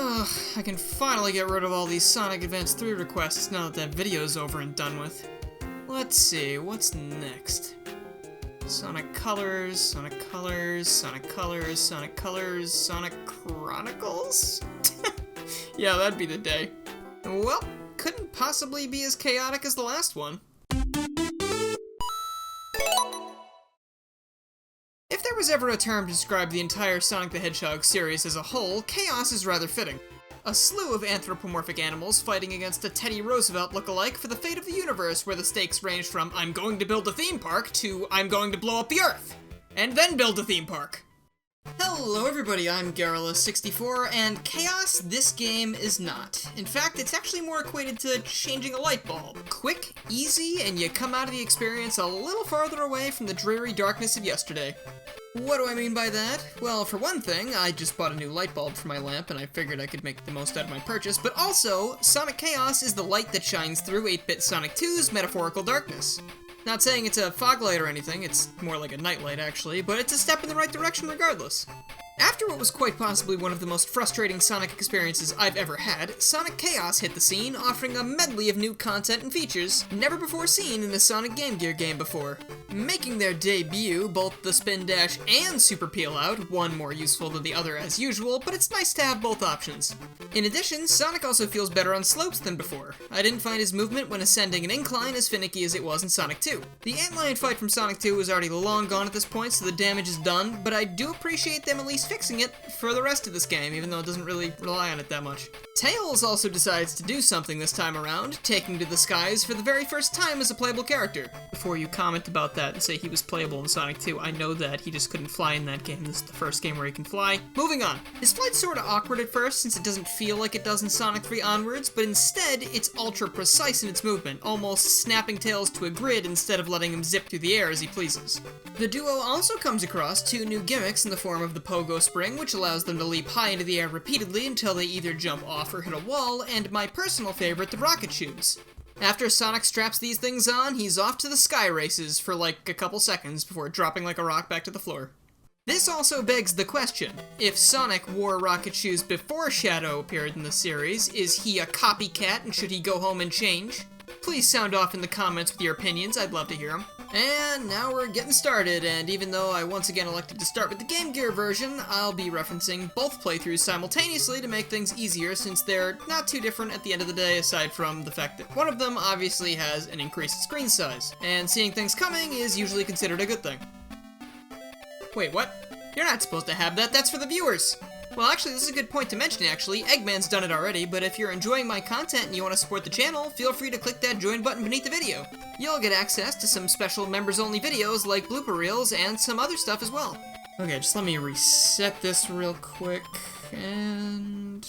Ugh, I can finally get rid of all these Sonic Advance 3 requests now that that video's over and done with. Let's see, what's next? Sonic Colors, Sonic Colors, Sonic Colors, Sonic Colors, Sonic Chronicles? Yeah, that'd be the day. Well, couldn't possibly be as chaotic as the last one. If there was ever a term to describe the entire Sonic the Hedgehog series as a whole, chaos is rather fitting. A slew of anthropomorphic animals fighting against a Teddy Roosevelt look-alike for the fate of the universe, where the stakes range from I'm going to build a theme park to I'm going to blow up the Earth, and then build a theme park. Hello everybody, I'm Garrulous64, and chaos this game is not. In fact, it's actually more equated to changing a light bulb. Quick, easy, and you come out of the experience a little farther away from the dreary darkness of yesterday. What do I mean by that? Well, for one thing, I just bought a new light bulb for my lamp, and I figured I could make the most out of my purchase, but also, Sonic Chaos is the light that shines through 8-bit Sonic 2's metaphorical darkness. Not saying it's a fog light or anything, it's more like a night light actually, but it's a step in the right direction regardless. After what was quite possibly one of the most frustrating Sonic experiences I've ever had, Sonic Chaos hit the scene, offering a medley of new content and features never before seen in a Sonic Game Gear game before. Making their debut, both the Spin Dash and Super Peel Out, one more useful than the other as usual, but it's nice to have both options. In addition, Sonic also feels better on slopes than before. I didn't find his movement when ascending an incline as finicky as it was in Sonic 2. The antlion fight from Sonic 2 was already long gone at this point, so the damage is done, but I do appreciate them at least fixing it for the rest of this game, even though it doesn't really rely on it that much. Tails also decides to do something this time around, taking to the skies for the very first time as a playable character. Before you comment about that and say he was playable in Sonic 2, I know that he just couldn't fly in that game. This is the first game where he can fly. Moving on. His flight's sorta awkward at first, since it doesn't feel like it does in Sonic 3 onwards, but instead, it's ultra precise in its movement, almost snapping Tails to a grid instead of letting him zip through the air as he pleases. The duo also comes across two new gimmicks in the form of the Pogo Spring, which allows them to leap high into the air repeatedly until they either jump off or hit a wall, and my personal favorite, the Rocket Shoes. After Sonic straps these things on, he's off to the sky races for like a couple seconds before dropping like a rock back to the floor. This also begs the question, if Sonic wore Rocket Shoes before Shadow appeared in the series, is he a copycat and should he go home and change? Please sound off in the comments with your opinions, I'd love to hear them. And now we're getting started, and even though I once again elected to start with the Game Gear version, I'll be referencing both playthroughs simultaneously to make things easier since they're not too different at the end of the day, aside from the fact that one of them obviously has an increased screen size, and seeing things coming is usually considered a good thing. Wait, what? You're not supposed to have that, that's for the viewers! Well, actually, this is a good point to mention, actually. Eggman's done it already, but if you're enjoying my content and you want to support the channel, feel free to click that join button beneath the video. You'll get access to some special members-only videos like blooper reels and some other stuff as well. Okay, just let me reset this real quick, and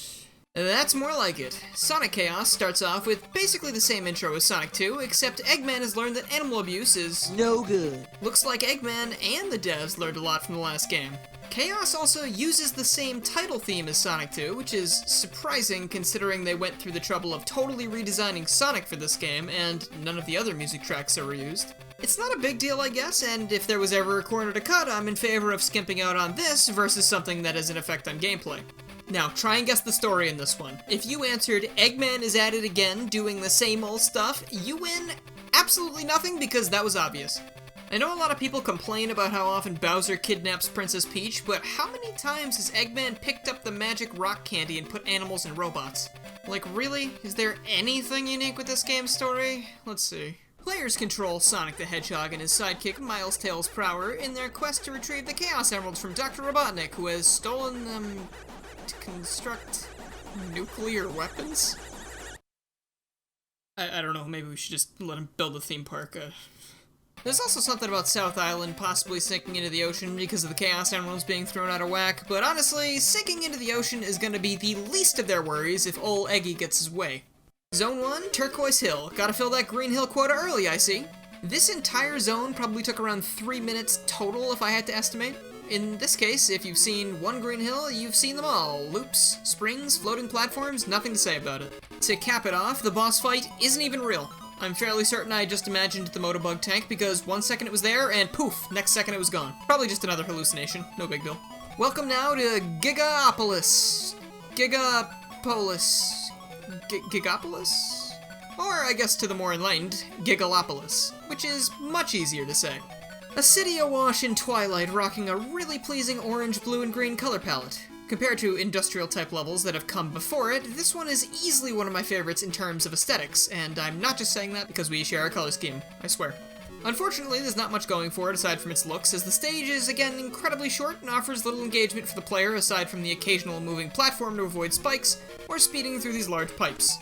that's more like it. Sonic Chaos starts off with basically the same intro as Sonic 2, except Eggman has learned that animal abuse is no good. Looks like Eggman and the devs learned a lot from the last game. Chaos also uses the same title theme as Sonic 2, which is surprising considering they went through the trouble of totally redesigning Sonic for this game, and none of the other music tracks are reused. It's not a big deal, I guess, and if there was ever a corner to cut, I'm in favor of skimping out on this versus something that has an effect on gameplay. Now, try and guess the story in this one. If you answered, Eggman is at it again, doing the same old stuff, you win absolutely nothing because that was obvious. I know a lot of people complain about how often Bowser kidnaps Princess Peach, but how many times has Eggman picked up the magic rock candy and put animals in robots? Like, really? Is there anything unique with this game's story? Let's see. Players control Sonic the Hedgehog and his sidekick Miles Tails Prower in their quest to retrieve the Chaos Emeralds from Dr. Robotnik, who has stolen them to construct nuclear weapons? I don't know, maybe we should just let him build a theme park. There's also something about South Island possibly sinking into the ocean because of the Chaos Emeralds being thrown out of whack, but honestly, sinking into the ocean is going to be the least of their worries if ol' Eggy gets his way. Zone 1, Turquoise Hill. Gotta fill that green hill quota early, I see. This entire zone probably took around 3 minutes total if I had to estimate. In this case, if you've seen one green hill, you've seen them all. Loops, springs, floating platforms, nothing to say about it. To cap it off, the boss fight isn't even real. I'm fairly certain I just imagined the Motobug tank because 1 second it was there and poof, next second it was gone. Probably just another hallucination, no big deal. Welcome now to Gigaopolis. Gigapolis? Or, I guess to the more enlightened, Gigalopolis, which is much easier to say. A city awash in twilight rocking a really pleasing orange, blue, and green color palette. Compared to industrial-type levels that have come before it, this one is easily one of my favorites in terms of aesthetics, and I'm not just saying that because we share a color scheme, I swear. Unfortunately, there's not much going for it aside from its looks, as the stage is, again, incredibly short and offers little engagement for the player aside from the occasional moving platform to avoid spikes, or speeding through these large pipes.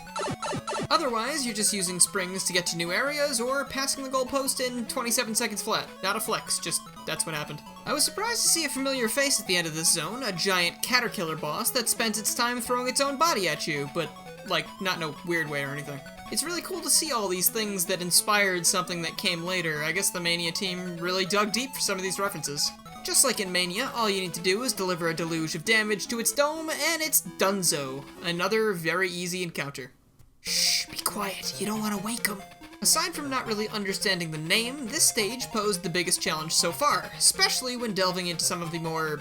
Otherwise, you're just using springs to get to new areas, or passing the goalpost in 27 seconds flat. Not a flex, just that's what happened. I was surprised to see a familiar face at the end of this zone, a giant caterpillar boss that spends its time throwing its own body at you, but, like, not in a weird way or anything. It's really cool to see all these things that inspired something that came later. I guess the Mania team really dug deep for some of these references. Just like in Mania, all you need to do is deliver a deluge of damage to its dome, and it's donezo. Another very easy encounter. Shh, be quiet, you don't want to wake him. Aside from not really understanding the name, this stage posed the biggest challenge so far, especially when delving into some of the more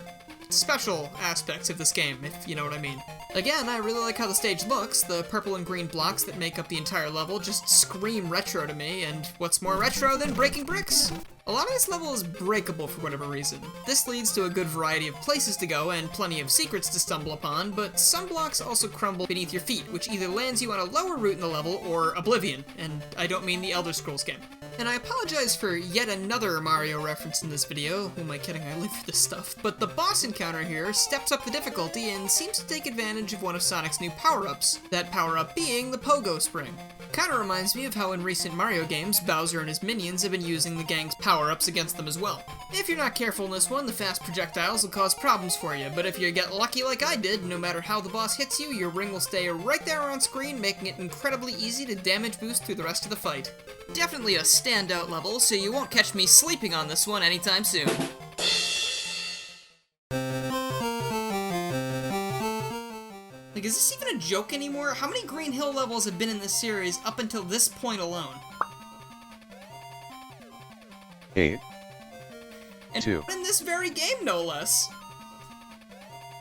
special aspects of this game, if you know what I mean. Again, I really like how the stage looks. The purple and green blocks that make up the entire level just scream retro to me, and what's more retro than breaking bricks? A lot of this level is breakable for whatever reason. This leads to a good variety of places to go and plenty of secrets to stumble upon, but some blocks also crumble beneath your feet, which either lands you on a lower route in the level or oblivion, and I don't mean the Elder Scrolls game. And I apologize for yet another Mario reference in this video. Who am I kidding? I live for this stuff. But the boss encounter here steps up the difficulty and seems to take advantage of one of Sonic's new power-ups, that power-up being the Pogo Spring. Kinda reminds me of how in recent Mario games, Bowser and his minions have been using the gang's power-ups against them as well. If you're not careful in this one, the fast projectiles will cause problems for you, but if you get lucky like I did, no matter how the boss hits you, your ring will stay right there on screen, making it incredibly easy to damage boost through the rest of the fight. Definitely a standout level, so you won't catch me sleeping on this one anytime soon. Like, is this even a joke anymore? How many Green Hill levels have been in this series up until this point alone? 8. And 2. in this very game, no less.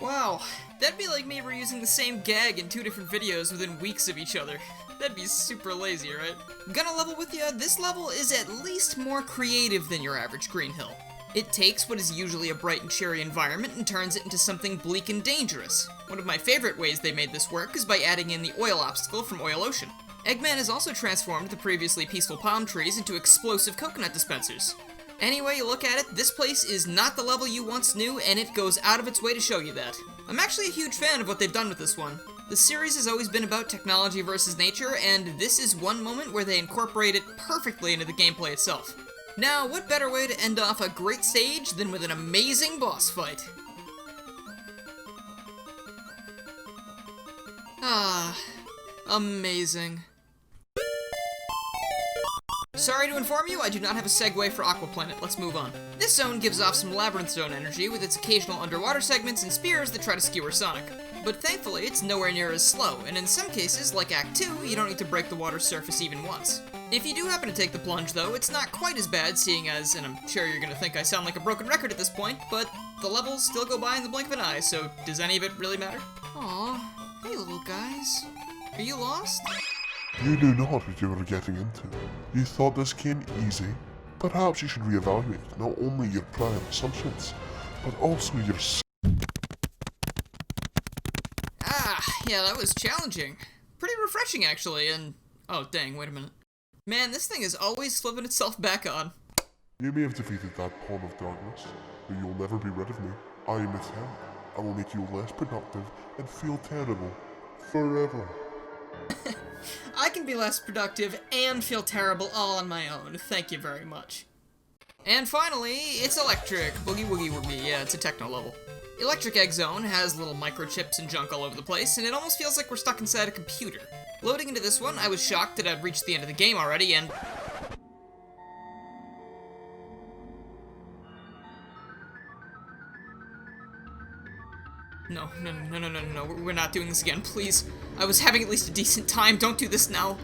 Wow, that'd be like me reusing the same gag in 2 different videos within weeks of each other. That'd be super lazy, right? Gonna level with ya, this level is at least more creative than your average Green Hill. It takes what is usually a bright and cheery environment and turns it into something bleak and dangerous. One of my favorite ways they made this work is by adding in the oil obstacle from Oil Ocean. Eggman has also transformed the previously peaceful palm trees into explosive coconut dispensers. Any way you look at it, this place is not the level you once knew, and it goes out of its way to show you that. I'm actually a huge fan of what they've done with this one. The series has always been about technology versus nature, and this is one moment where they incorporate it perfectly into the gameplay itself. Now, what better way to end off a great stage than with an amazing boss fight? Ah, amazing. Sorry to inform you, I do not have a segue for Aquaplanet. Let's move on. This zone gives off some Labyrinth Zone energy with its occasional underwater segments and spears that try to skewer Sonic. But thankfully, it's nowhere near as slow, and in some cases, like Act 2, you don't need to break the water's surface even once. If you do happen to take the plunge, though, it's not quite as bad, seeing as, and I'm sure you're gonna think I sound like a broken record at this point, but the levels still go by in the blink of an eye, so does any of it really matter? Aw, hey little guys. Are you lost? You knew not what you were getting into. You thought this came easy. Perhaps you should reevaluate not only your prior assumptions, but also your Yeah, that was challenging. Pretty refreshing, actually, and... oh, dang, wait a minute. Man, this thing is always flipping itself back on. You may have defeated that pawn of darkness, but you'll never be rid of me. I am its help. I will make you less productive and feel terrible. Forever. I can be less productive and feel terrible all on my own. Thank you very much. And finally, it's electric. Boogie woogie woogie. Yeah, it's a techno level. Electric Egg Zone has little microchips and junk all over the place, and it almost feels like we're stuck inside a computer. Loading into this one, I was shocked that I'd reached the end of the game already, and... No, we're not doing this again, please. I was having at least a decent time, don't do this now.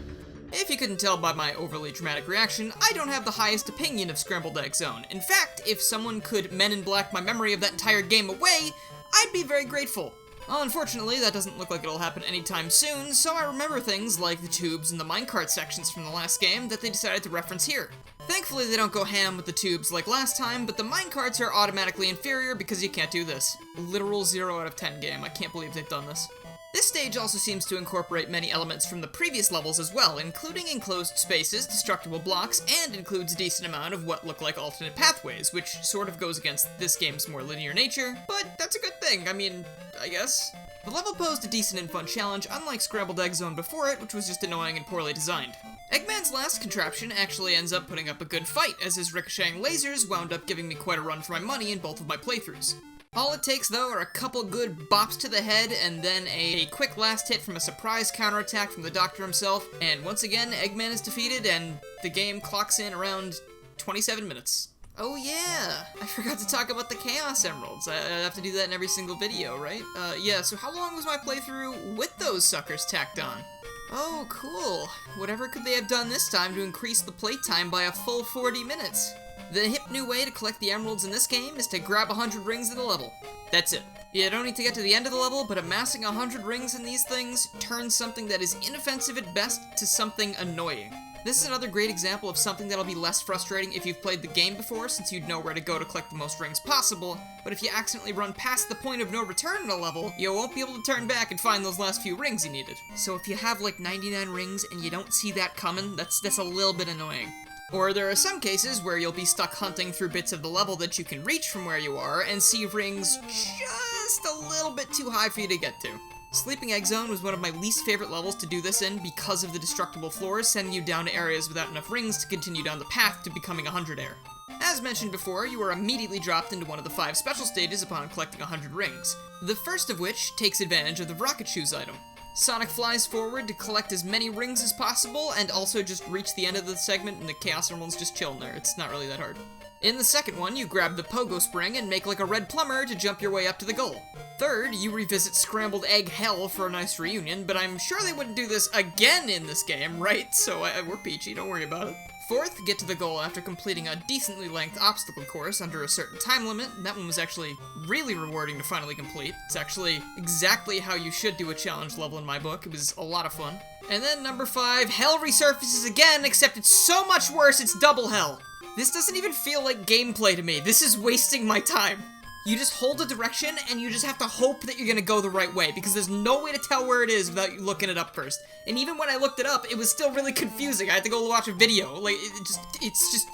If you couldn't tell by my overly dramatic reaction, I don't have the highest opinion of Scrambled Egg Zone. In fact, if someone could Men in Black my memory of that entire game away, I'd be very grateful. Unfortunately, that doesn't look like it'll happen anytime soon, so I remember things like the tubes and the minecart sections from the last game that they decided to reference here. Thankfully, they don't go ham with the tubes like last time, but the minecarts are automatically inferior because you can't do this. Literal 0 out of 10 game, I can't believe they've done this. This stage also seems to incorporate many elements from the previous levels as well, including enclosed spaces, destructible blocks, and includes a decent amount of what look like alternate pathways, which sort of goes against this game's more linear nature, but that's a good thing, I guess. The level posed a decent and fun challenge, unlike Scrambled Egg Zone before it, which was just annoying and poorly designed. Eggman's last contraption actually ends up putting up a good fight, as his ricocheting lasers wound up giving me quite a run for my money in both of my playthroughs. All it takes, though, are a couple good bops to the head, and then a quick last hit from a surprise counterattack from the Doctor himself, and once again, Eggman is defeated, and the game clocks in around 27 minutes. Oh yeah, I forgot to talk about the Chaos Emeralds. I have to do that in every single video, right? Yeah, so how long was my playthrough with those suckers tacked on? Oh, cool. Whatever could they have done this time to increase the playtime by a full 40 minutes? The hip new way to collect the emeralds in this game is to grab 100 rings in a level. That's it. You don't need to get to the end of the level, but amassing 100 rings in these things turns something that is inoffensive at best to something annoying. This is another great example of something that'll be less frustrating if you've played the game before, since you'd know where to go to collect the most rings possible, but if you accidentally run past the point of no return in a level, you won't be able to turn back and find those last few rings you needed. So if you have like 99 rings and you don't see that coming, that's a little bit annoying. Or there are some cases where you'll be stuck hunting through bits of the level that you can reach from where you are and see rings just a little bit too high for you to get to. Sleeping Egg Zone was one of my least favorite levels to do this in because of the destructible floors sending you down to areas without enough rings to continue down the path to becoming 100 air. As mentioned before, you are immediately dropped into one of the 5 special stages upon collecting 100 rings, the first of which takes advantage of the Rocket Shoes item. Sonic flies forward to collect as many rings as possible, and also just reach the end of the segment and the Chaos Emerald's just chilling there. It's not really that hard. In the second one, you grab the pogo spring and make like a red plumber to jump your way up to the goal. Third, you revisit Scrambled Egg Hell for a nice reunion, but I'm sure they wouldn't do this again in this game, right? So we're peachy, don't worry about it. Fourth, get to the goal after completing a decently length obstacle course under a certain time limit, and that one was actually really rewarding to finally complete. It's actually exactly how you should do a challenge level in my book. It was a lot of fun. And then number 5, hell resurfaces again, except it's so much worse, it's double hell. This doesn't even feel like gameplay to me. This is wasting my time. You just hold a direction, and you just have to hope that you're gonna go the right way, because there's no way to tell where it is without you looking it up first. And even when I looked it up, it was still really confusing. I had to go watch a video. Like, it's just,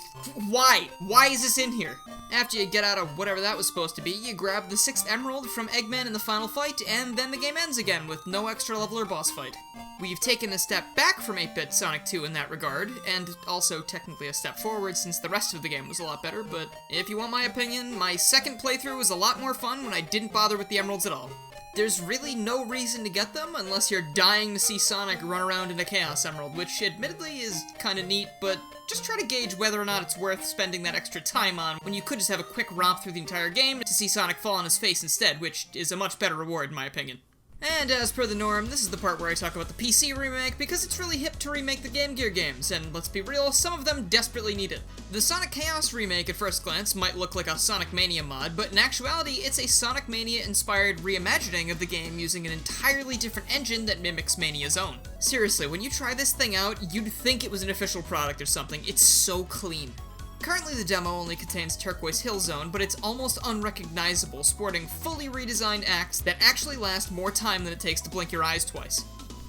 why? Why is this in here? After you get out of whatever that was supposed to be, you grab the 6th emerald from Eggman in the final fight, and then the game ends again with no extra level or boss fight. We've taken a step back from 8-bit Sonic 2 in that regard, and also technically a step forward since the rest of the game was a lot better, but if you want my opinion, my second playthrough was a lot more fun when I didn't bother with the emeralds at all. There's really no reason to get them unless you're dying to see Sonic run around in a Chaos Emerald, which admittedly is kinda neat, but just try to gauge whether or not it's worth spending that extra time on when you could just have a quick romp through the entire game to see Sonic fall on his face instead, which is a much better reward in my opinion. And as per the norm, this is the part where I talk about the PC remake, because it's really hip to remake the Game Gear games, and let's be real, some of them desperately need it. The Sonic Chaos remake at first glance might look like a Sonic Mania mod, but in actuality, it's a Sonic Mania-inspired reimagining of the game using an entirely different engine that mimics Mania's own. Seriously, when you try this thing out, you'd think it was an official product or something. It's so clean. Currently the demo only contains Turquoise Hill Zone, but it's almost unrecognizable, sporting fully redesigned acts that actually last more time than it takes to blink your eyes twice.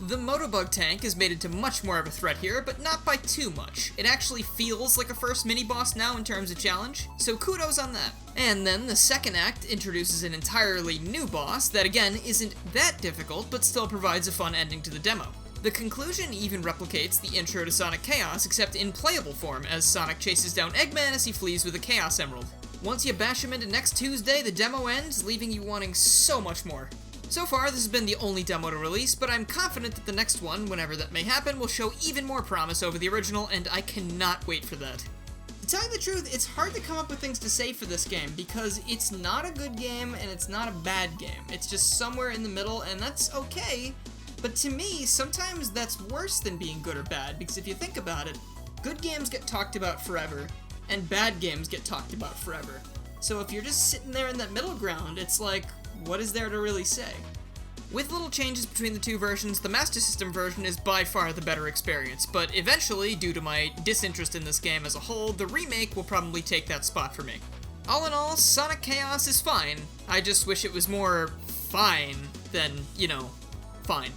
The Motobug tank is made into much more of a threat here, but not by too much. It actually feels like a first mini-boss now in terms of challenge, so kudos on that. And then the second act introduces an entirely new boss that again isn't that difficult, but still provides a fun ending to the demo. The conclusion even replicates the intro to Sonic Chaos, except in playable form, as Sonic chases down Eggman as he flees with a Chaos Emerald. Once you bash him into next Tuesday, the demo ends, leaving you wanting so much more. So far, this has been the only demo to release, but I'm confident that the next one, whenever that may happen, will show even more promise over the original, and I cannot wait for that. To tell you the truth, it's hard to come up with things to say for this game, because it's not a good game, and it's not a bad game. It's just somewhere in the middle, and that's okay. But to me, sometimes that's worse than being good or bad, because if you think about it, good games get talked about forever, and bad games get talked about forever. So if you're just sitting there in that middle ground, it's like, what is there to really say? With little changes between the two versions, the Master System version is by far the better experience, but eventually, due to my disinterest in this game as a whole, the remake will probably take that spot for me. All in all, Sonic Chaos is fine. I just wish it was more fine than, you know, fine.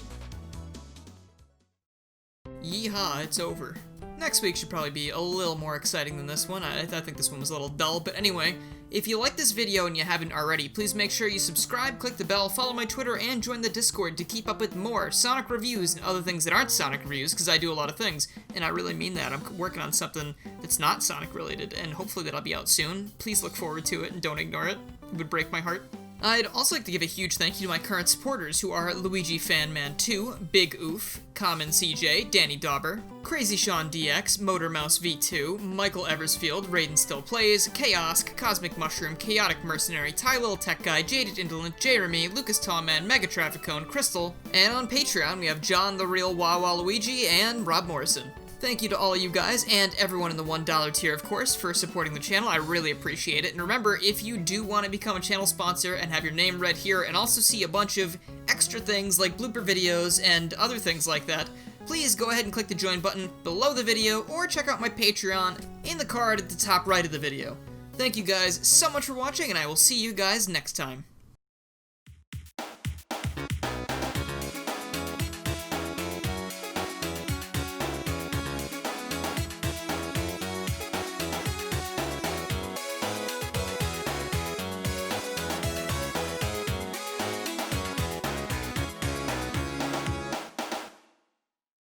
Yeehaw, it's over. Next week should probably be a little more exciting than this one. I think this one was a little dull, but anyway, if you like this video and you haven't already, please make sure you subscribe, click the bell, follow my Twitter, and join the Discord to keep up with more Sonic reviews and other things that aren't Sonic reviews, because I do a lot of things, and I really mean that. I'm working on something that's not Sonic related, and hopefully that'll be out soon. Please look forward to it and don't ignore it. It would break my heart. I'd also like to give a huge thank you to my current supporters, who are Luigi Fanman 2, Big Oof, Common CJ, Danny Dauber, Crazy Sean DX, Motor Mouse V2, Michael Eversfield, Raiden Still Plays, Chaos, Cosmic Mushroom, Chaotic Mercenary, Ty Little Tech Guy, Jaded Indolent, Jeremy, Lucas Tallman, Mega Trafficone, Crystal, and on Patreon we have John the Real Wawa Luigi and Rob Morrison. Thank you to all of you guys, and everyone in the $1 tier, of course, for supporting the channel. I really appreciate it. And remember, if you do want to become a channel sponsor and have your name read here, and also see a bunch of extra things like blooper videos and other things like that, please go ahead and click the join button below the video, or check out my Patreon in the card at the top right of the video. Thank you guys so much for watching, and I will see you guys next time.